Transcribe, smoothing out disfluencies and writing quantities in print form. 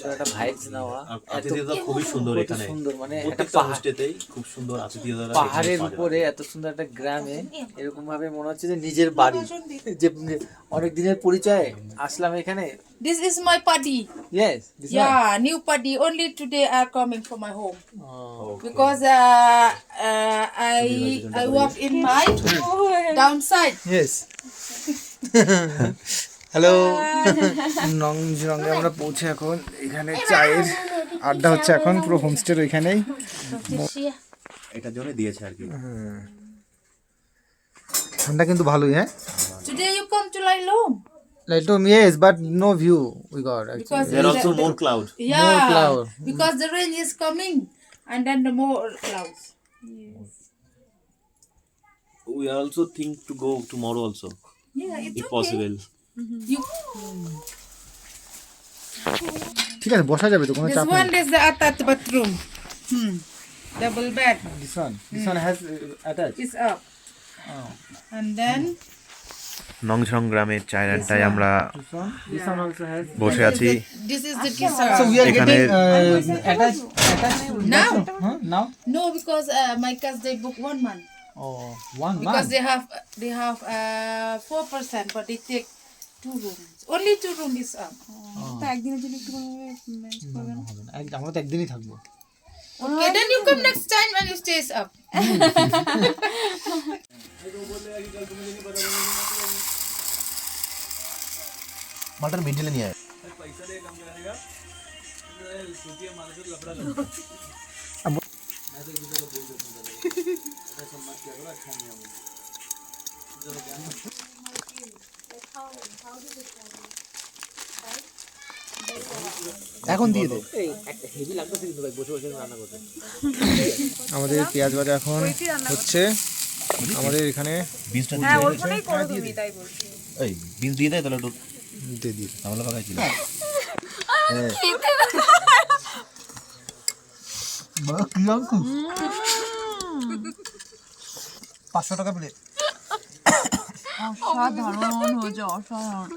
সুন্দর একটা ভাইবস নেওয়া। আতিথেয়তা খুবই সুন্দর এখানে, সুন্দর মানে একটা প্রত্যেকটা হোমস্টেতেই খুব সুন্দর আতিথেয়তা। পাহাড়ের উপরে এত সুন্দর একটা গ্রামে এরকম ভাবে মনে হচ্ছে যে নিজের বাড়ি, যে অনেক দিনের পরিচয় আসলাম এখানে। This is my party. Yes, this one. Yeah, new party. Only today are coming from my home Oh, because I work in my downside. yes. Hello, নংজরঙে আমরা পৌঁছে এখন এখানে চায়ের আড্ডা হচ্ছে এখন পুরো হোমস্টের ওইখানেই। এটার জন্য দিয়েছে আর কি। ঠান্ডা কিন্তু ভালোই। হ্যাঁ, Today you come to Lailom. Lightroom, yes, but no view we got actually. Because There are also more cloud. Yeah, More cloud. because the rain is coming and then the more clouds. We also think to go tomorrow also, Yeah, it's if okay. possible. You, ঠিক আছে, বসা যাবে তো, কোনো this চাপ নেই। one is the attached bathroom. Double bed This one has attached. is up. And then নংঝং গ্রামের চায়ের আড্ডায় আমরা This one also has. বসে আছি। this is the kisar. So we are এখানে- getting attached Now? Huh? Now? No, because my cats they book 1 month Oh, one because month. they have 4%, but they take 2 rooms. Only 2 rooms is up. আমরা তো একদিনই থাকবো। Okay, then you come next time and you stays up. Mutton মিডিলে নিয়ে আয়। এখন দিয়ে দে। আমাদের পেঁয়াজ ভাজা এখন হচ্ছে। আমাদের এখানে বীজটা হ্যাঁ ওখানেই করো তুমি তাই বলছি এই বীজ দিয়ে দেয় তাহলে একটু দিয়ে দিই। ঝামেলা পাকাইছিল। $500 প্লেট। অসাধারণ হয়েছে অসাধারণ